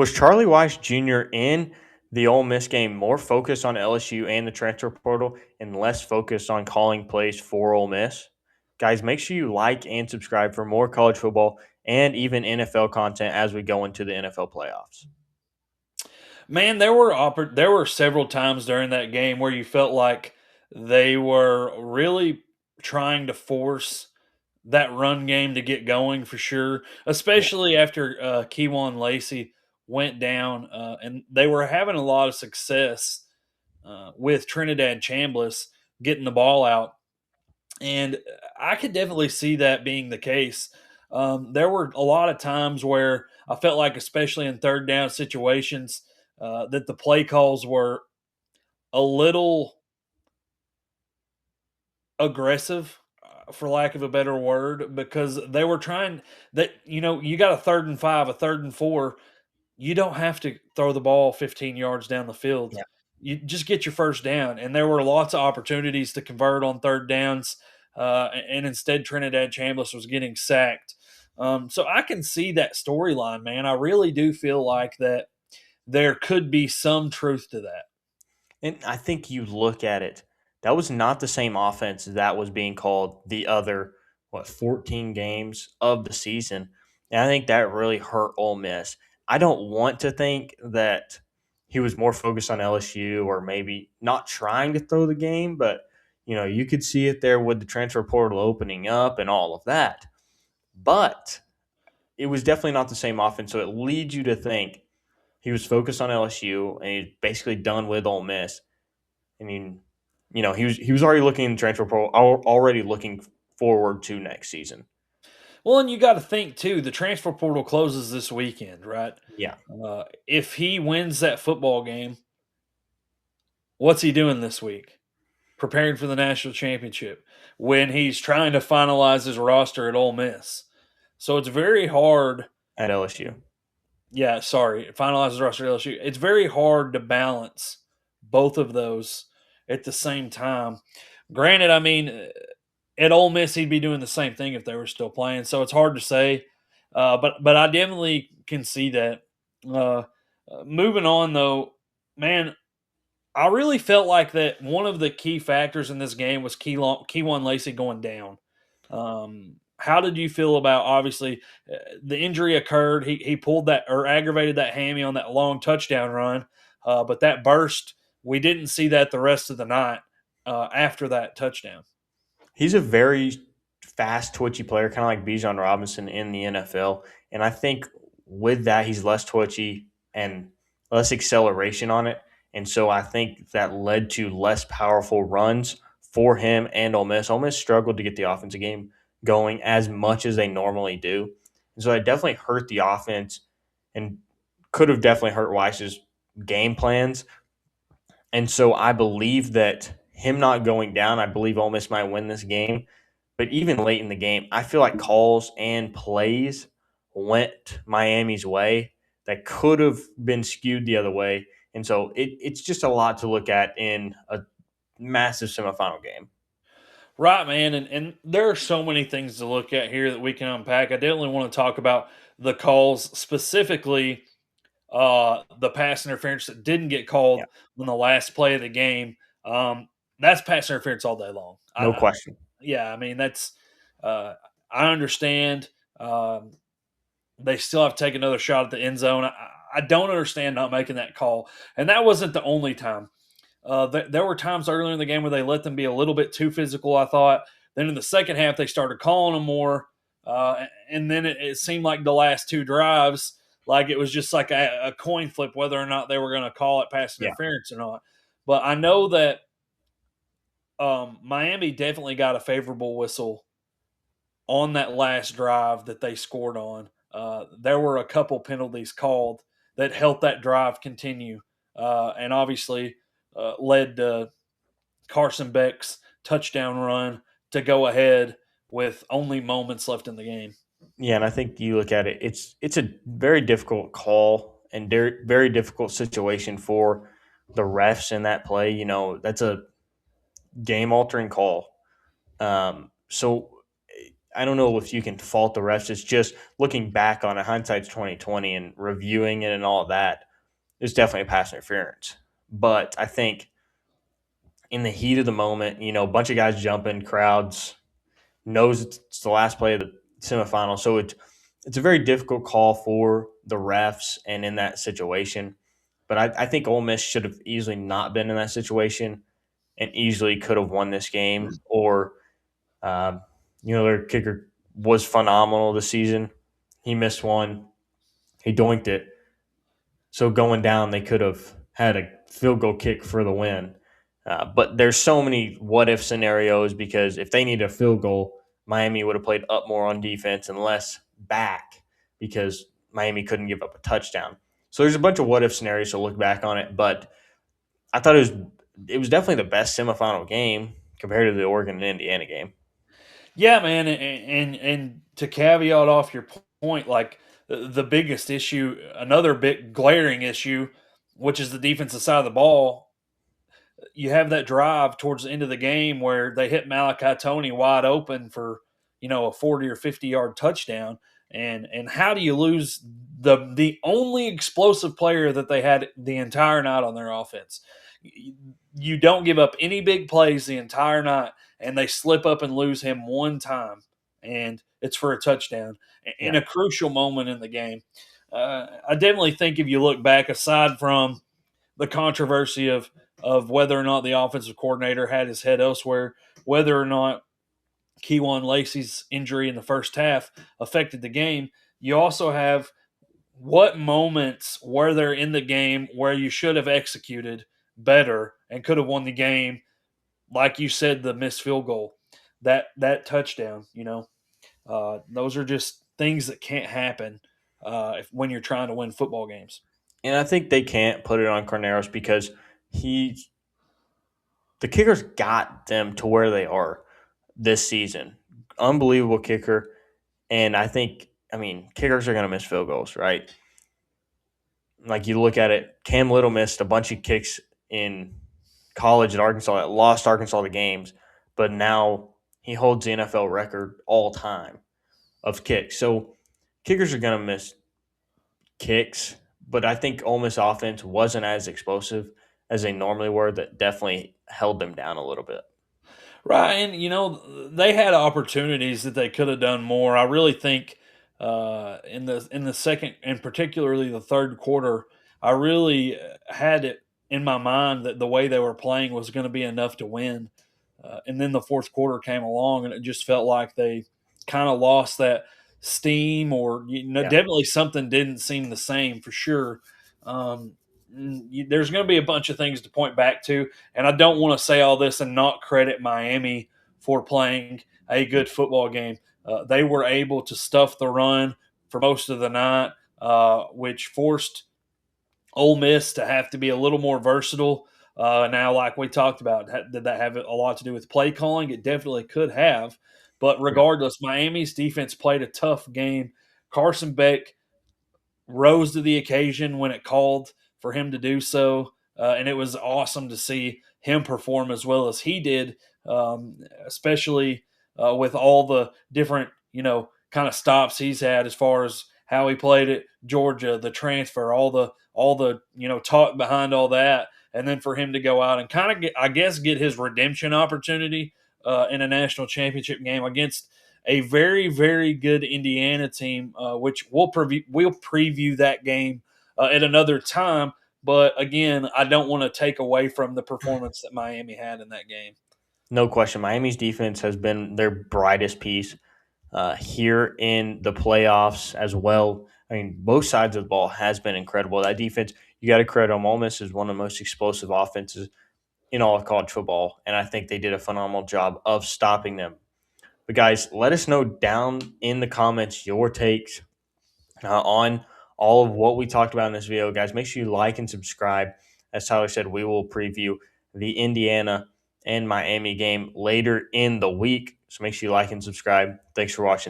Was Charlie Weis Jr. in the Ole Miss game more focused on LSU and the transfer portal and less focused on calling plays for Ole Miss? Guys, make sure you like and subscribe for more college football and even NFL content as we go into the NFL playoffs. Man, there were several times during that game where you felt like they were really trying to force that run game to get going for sure, Yeah. especially after Keywan Lacey went down, and they were having a lot of success with Trinidad Chambliss getting the ball out, and I could definitely see that being the case. There were a lot of times where I felt like, especially in third down situations, that the play calls were a little aggressive, for lack of a better word, because they were trying that, you got a 3rd and 5, a 3rd and 4. You don't have to throw the ball 15 yards down the field. Yeah. You just get your first down. And there were lots of opportunities to convert on third downs. And instead, Trinidad Chambliss was getting sacked. So I can see that storyline, man. I really do feel like that there could be some truth to that. And I think you look at it, that was not the same offense that was being called the other, 14 games of the season. And I think that really hurt Ole Miss. I don't want to think that he was more focused on LSU or maybe not trying to throw the game, but you could see it there with the transfer portal opening up and all of that. But it was definitely not the same offense. So it leads you to think he was focused on LSU and he's basically done with Ole Miss. I mean, he was already looking in the transfer portal, already looking forward to next season. Well, and you got to think, too, the transfer portal closes this weekend, right? Yeah, If he wins that football game, what's he doing this week? Preparing for the national championship when he's trying to finalize his roster at Ole Miss. So it's very hard. at LSU. Yeah, sorry, finalize his roster at LSU. It's very hard to balance both of those at the same time. Granted, I mean, at Ole Miss he'd be doing the same thing if they were still playing. So it's hard to say, but I definitely can see that. Uh, Moving on though, man, I really felt like that one of the key factors in this game was Keywan Lacey going down. How did you feel about, obviously, the injury occurred? He pulled that or aggravated that hammy on that long touchdown run, but that burst, we didn't see that the rest of the night after that touchdown. He's a very fast, twitchy player, kind of like Bijan Robinson in the NFL. And I think with that, he's less twitchy and less acceleration on it. And so I think that led to less powerful runs for him and Ole Miss. Ole Miss struggled to get the offensive game going as much as they normally do. And so that definitely hurt the offense and could have definitely hurt Weiss's game plans. And so I believe that him not going down, I believe Ole Miss might win this game. But even late in the game, I feel like calls and plays went Miami's way that could have been skewed the other way. And so it's just a lot to look at in a massive semifinal game. Right, man, and there are so many things to look at here that we can unpack. I definitely want to talk about the calls, specifically the pass interference that didn't get Yeah, called on the last play of the game. That's pass interference all day long. no question. Yeah, I mean that's uh, I understand. They still have to take another shot at the end zone. I don't understand not making that call, and that wasn't the only time. There were times earlier in the game where they let them be a little bit too physical, I thought. Then in the second half, they started calling them more. And then it seemed like the last two drives, like it was just like a coin flip whether or not they were going to call it pass Yeah. interference or not. But I know that Miami definitely got a favorable whistle on that last drive that they scored on. There were a couple penalties called that helped that drive continue, and obviously led to Carson Beck's touchdown run to go ahead with only moments left in the game. Yeah, and I think you look at it, it's a very difficult call and very difficult situation for the refs in that play. That's a game altering call. So I don't know if you can fault the refs. It's just looking back on it, hindsight's 2020, and reviewing it and all that. There's definitely a pass interference, but I think in the heat of the moment, a bunch of guys jumping, crowds knows it's the last play of the semifinal, so it's a very difficult call for the refs, and in that situation. But I think Ole Miss should have easily not been in that situation and easily could have won this game. Or, um, their kicker was phenomenal this season. He missed one, he doinked it. So going down, they could have had a field goal kick for the win. But there's so many what if scenarios because if they need a field goal, Miami would have played up more on defense and less back because Miami couldn't give up a touchdown. So there's a bunch of what if scenarios to look back on it, but I thought it was definitely the best semifinal game compared to the Oregon and Indiana game. Yeah, man, and to caveat off your point, like the biggest issue, another big glaring issue, which is the defensive side of the ball. You have that drive towards the end of the game where they hit Malachi Tony wide open for a 40 or 50-yard touchdown, and how do you lose the only explosive player that they had the entire night on their offense? You don't give up any big plays the entire night, and they slip up and lose him one time, and it's for a touchdown in Yeah. a crucial moment in the game. I definitely think if you look back, aside from the controversy of whether or not the offensive coordinator had his head elsewhere, whether or not Keywan Lacey's injury in the first half affected the game. You also have what moments were there in the game where you should have executed better and could have won the game, like you said, the missed field goal, that touchdown. Those are just things that can't happen when you're trying to win football games. And I think they can't put it on Corneros because he the kickers got them to where they are this season. Unbelievable kicker. And kickers are going to miss field goals, right? Like you look at it, Cam Little missed a bunch of kicks in college at Arkansas that lost Arkansas the games, but now he holds the NFL record all time of kicks. So kickers are going to miss kicks, but I think Ole Miss offense wasn't as explosive as they normally were. That definitely held them down a little bit. Right, and they had opportunities that they could have done more. I really think in the second and particularly the third quarter, I really had it in my mind that the way they were playing was going to be enough to win. And then the fourth quarter came along, and it just felt like they kind of lost that steam, or Yeah. definitely something didn't seem the same for sure. There's going to be a bunch of things to point back to, and I don't want to say all this and not credit Miami for playing a good football game. They were able to stuff the run for most of the night, which forced Ole Miss to have to be a little more versatile. Now, like we talked about, did that have a lot to do with play calling? It definitely could have. But Yeah. regardless, Miami's defense played a tough game. Carson Beck rose to the occasion when it called for him to do so. And it was awesome to see him perform as well as he did, especially with all the different, kind of stops he's had as far as how he played at Georgia, the transfer, all the talk behind all that, and then for him to go out and kind of get his redemption opportunity in a national championship game against a very, very good Indiana team, which we'll preview that game at another time. But again, I don't want to take away from the performance that Miami had in that game. No question. Miami's defense has been their brightest piece here in the playoffs as well. I mean, both sides of the ball has been incredible. That defense, you got to credit them. Ole Miss is one of the most explosive offenses in all of college football, and I think they did a phenomenal job of stopping them. But guys, let us know down in the comments your takes on all of what we talked about in this video. Guys, make sure you like and subscribe. As Tyler said, we will preview the Indiana and Miami game later in the week. So make sure you like and subscribe. Thanks for watching.